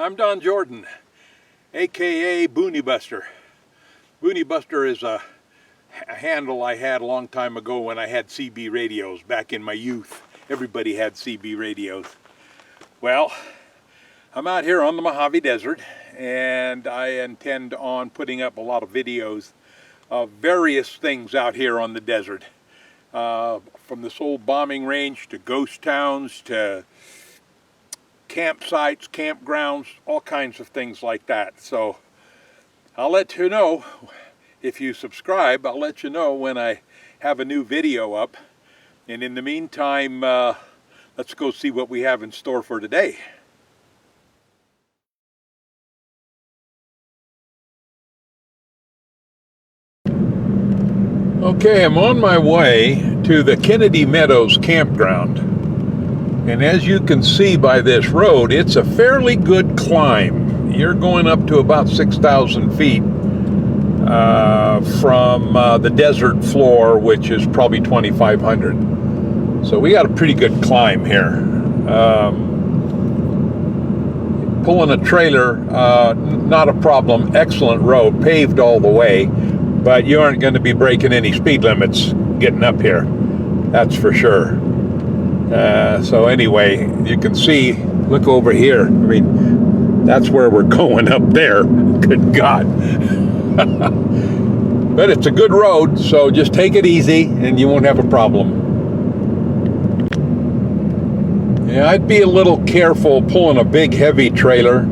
I'm Don Jordan, aka Boonie Buster. Boonie Buster is a handle I had a long time ago when I had CB radios back in my youth. Everybody had CB radios. Well, I'm out here on the Mojave Desert, and I intend on putting up a lot of videos of various things out here on the desert. From this old bombing range to ghost towns to campsites, campgrounds, all kinds of things like that. So I'll let you know, if you subscribe, I'll let you know when I have a new video up. And in the meantime, let's go see what we have in store for today. Okay, I'm on my way to the Kennedy Meadows campground. And as you can see by this road, it's a fairly good climb. You're going up to about 6,000 feet from the desert floor, which is probably 2,500. So we got a pretty good climb here. Pulling a trailer, not a problem. Excellent road, paved all the way, but you aren't going to be breaking any speed limits getting up here. That's for sure. So anyway, you can see, look over here. I mean, that's where we're going up there. Good God. But it's a good road, so just take it easy and you won't have a problem. Yeah, I'd be a little careful pulling a big heavy trailer.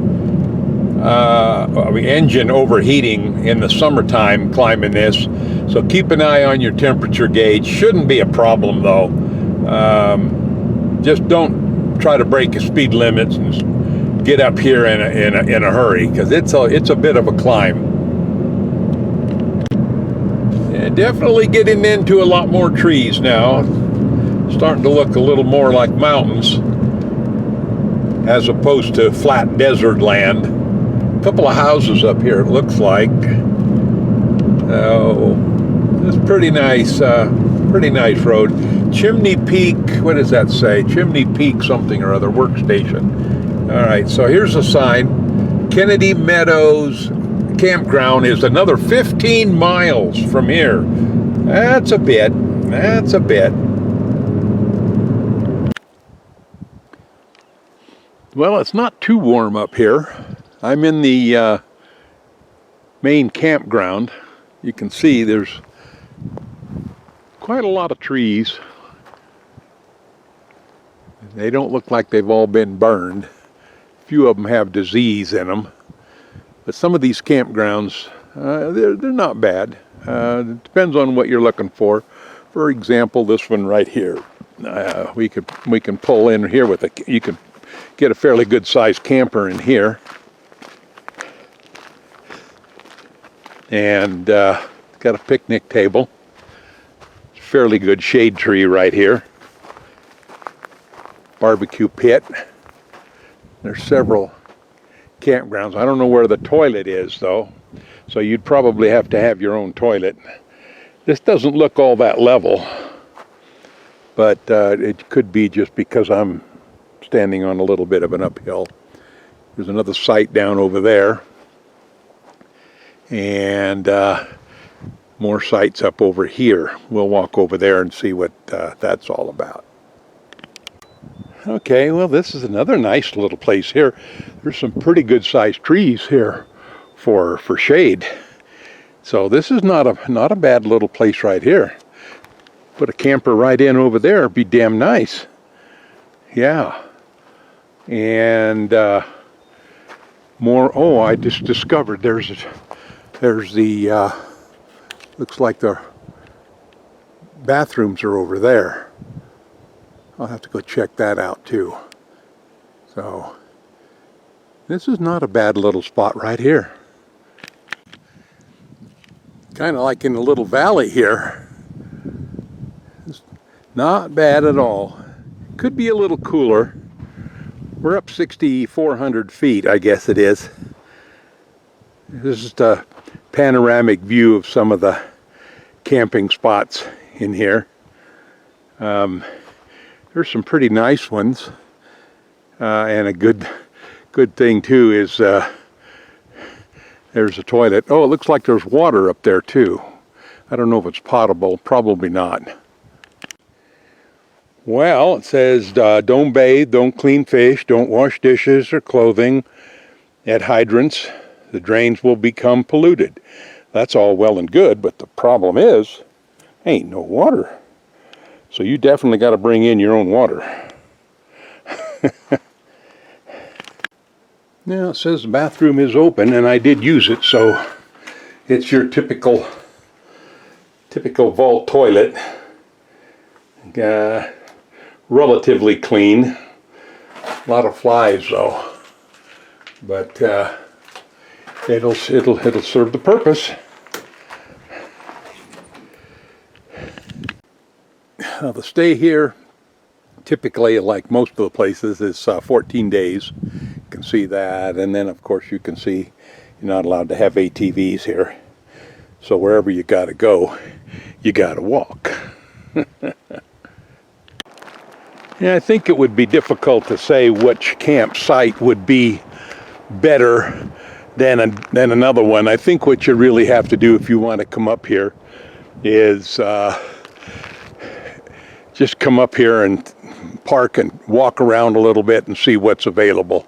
Engine overheating in the summertime climbing this. So keep an eye on your temperature gauge. Shouldn't be a problem though. Just don't try to break your speed limits and get up here in a hurry, because it's a bit of a climb. Yeah, definitely getting into a lot more trees now. Starting to look a little more like mountains as opposed to flat desert land. A couple of houses up here, it looks like. Oh, it's pretty nice road. Chimney Peak, what does that say? Chimney Peak something or other, workstation. All right, so here's a sign. Kennedy Meadows Campground is another 15 miles from here. That's a bit. Well, it's not too warm up here. I'm in the main campground. You can see there's quite a lot of trees. They don't look like they've all been burned. A few of them have disease in them. But some of these campgrounds, they're not bad. It depends on what you're looking for. For example, this one right here. We can pull in here with you can get a fairly good sized camper in here. And got a picnic table. Fairly good shade tree right here. Barbecue pit. There's several campgrounds. I don't know where the toilet is though, so you'd probably have to have your own toilet. This doesn't look all that level, but it could be just because I'm standing on a little bit of an uphill. There's another site down over there, and more sites up over here. We'll walk over there and see what that's all about. Okay, well, this is another nice little place here. There's some pretty good sized trees here for shade. So this is not a bad little place right here. Put a camper right in over there, it'd be damn nice. Yeah. And more, oh, I just discovered there's the looks like the bathrooms are over there. I'll have to go check that out too. So this is not a bad little spot right here. Kind of like in a little valley here. It's not bad at all. Could be a little cooler. We're up 6,400 feet, I guess it is. This is the panoramic view of some of the camping spots in here. There's some pretty nice ones, and a good Good thing too is there's a toilet. Oh, it looks like there's water up there too. I don't know if it's potable, probably not. Well, it says don't bathe, don't clean fish, don't wash dishes or clothing at hydrants. The drains will become polluted. That's all well and good, but the problem is, ain't no water. So you definitely got to bring in your own water. Now it says the bathroom is open, and I did use it, so it's your typical vault toilet. Relatively clean. A lot of flies though, but it'll serve the purpose. The stay here, typically, like most of the places, is 14 days. You can see that, and then of course you can see you're not allowed to have ATVs here. So wherever you gotta go, you gotta walk. Yeah, I think it would be difficult to say which campsite would be better than another one. I think what you really have to do if you want to come up here is just come up here and park and walk around a little bit and see what's available.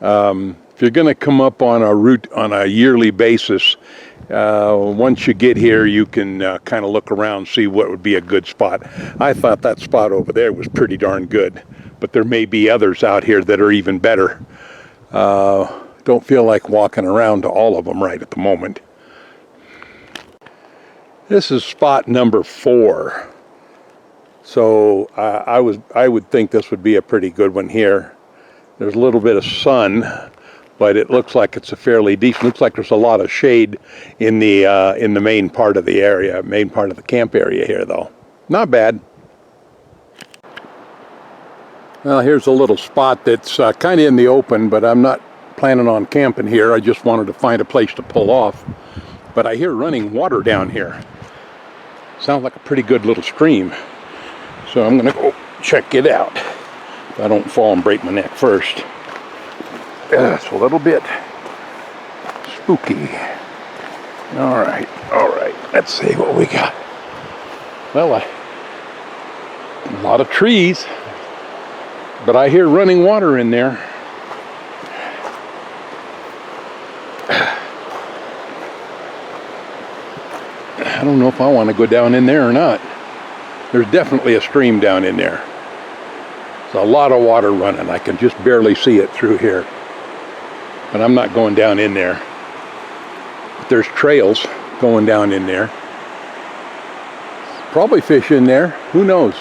If you're going to come up on a route on a yearly basis, once you get here, you can kind of look around, see what would be a good spot. I thought that spot over there was pretty darn good, but there may be others out here that are even better. Don't feel like walking around to all of them right at the moment. This is spot number 4. So I would think this would be a pretty good one here. There's a little bit of sun, but it looks like it's a fairly decent. Looks like there's a lot of shade in the main part of the area, main part of the camp area here, though. Not bad. Well, here's a little spot that's kind of in the open, but I'm not planning on camping here. I just wanted to find a place to pull off. But I hear running water down here. Sounds like a pretty good little stream. So I'm gonna go check it out. If I don't fall and break my neck first. That's a little bit spooky. All right, let's see what we got. Well, a lot of trees, but I hear running water in there. I don't know if I want to go down in there or not. There's definitely a stream down in there. There's a lot of water running. I can just barely see it through here. But I'm not going down in there. But there's trails going down in there. Probably fish in there. Who knows?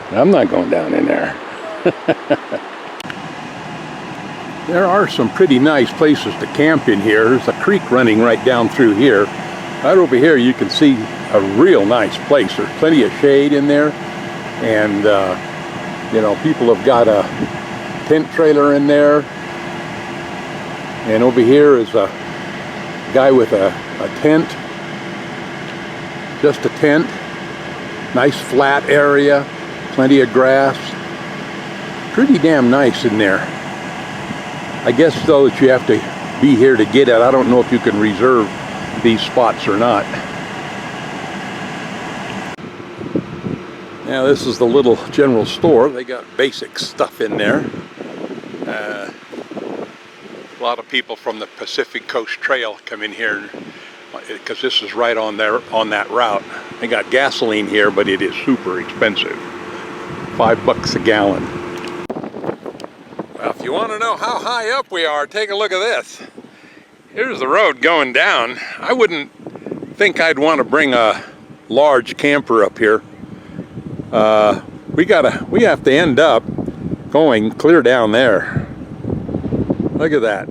But I'm not going down in there. There are some pretty nice places to camp in here. There's a creek running right down through here. Right over here you can see a real nice place. There's plenty of shade in there. And, you know, people have got a tent trailer in there. And over here is a guy with a tent. Just a tent. Nice flat area. Plenty of grass. Pretty damn nice in there. I guess though that you have to be here to get it. I don't know if you can reserve these spots or not. Now this is the little general store. They got basic stuff in there. A lot of people from the Pacific Coast Trail come in here because this is right on that route. They got gasoline here, but it is super expensive. $5 a gallon. Well, if you want to know how high up we are, take a look at this. Here's the road going down. I wouldn't think I'd want to bring a large camper up here. We have to end up going clear down there. Look at that.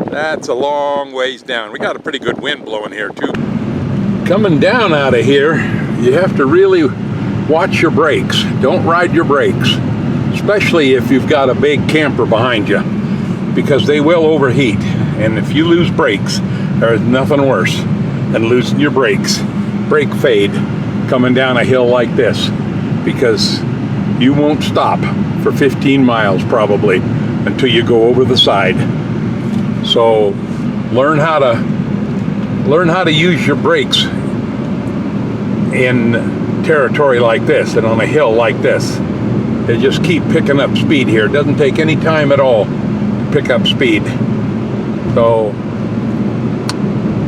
That's a long ways down. We got a pretty good wind blowing here too. Coming down out of here, you have to really watch your brakes. Don't ride your brakes, especially if you've got a big camper behind you, because they will overheat. And if you lose brakes, there's nothing worse than losing your brakes. Brake fade coming down a hill like this, because you won't stop for 15 miles probably until you go over the side. So learn how to use your brakes in territory like this and on a hill like this. They just keep picking up speed here. It doesn't take any time at all to pick up speed. So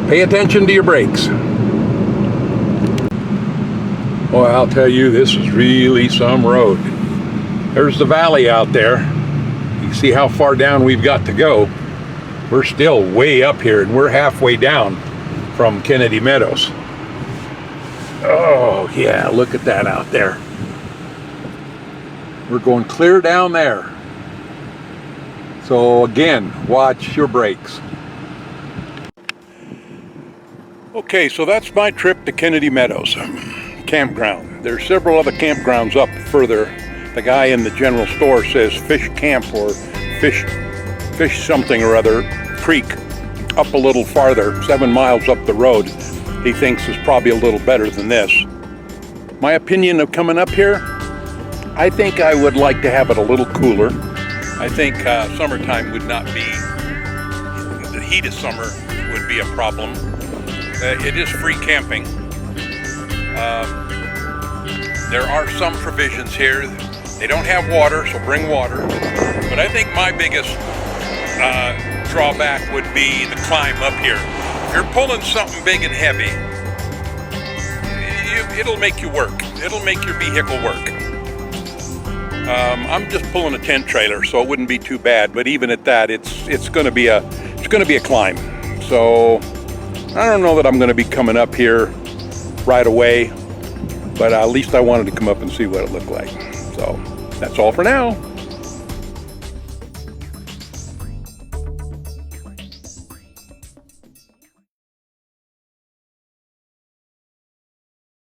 pay attention to your brakes. Well, I'll tell you, this is really some road. There's the valley out there. You can see how far down we've got to go. We're still way up here, and we're halfway down from Kennedy Meadows. Oh yeah, look at that out there. We're going clear down there. So again, watch your brakes. Okay, so that's my trip to Kennedy Meadows campground. There's several other campgrounds up further. The guy in the general store says Fish Camp or Fish something or other Creek up a little farther, 7 miles up the road. He thinks is probably a little better than this. My opinion of coming up here, I think I would like to have it a little cooler. I think summertime would not be, the heat of summer would be a problem. It is free camping. There are some provisions here. They don't have water, so bring water. But I think my biggest drawback would be the climb up here. If you're pulling something big and heavy, it'll make you work. It'll make your vehicle work. I'm just pulling a tent trailer, so it wouldn't be too bad. But even at that, it's going to be a climb. So I don't know that I'm going to be coming up here right away, but at least I wanted to come up and see what it looked like. So that's all for now.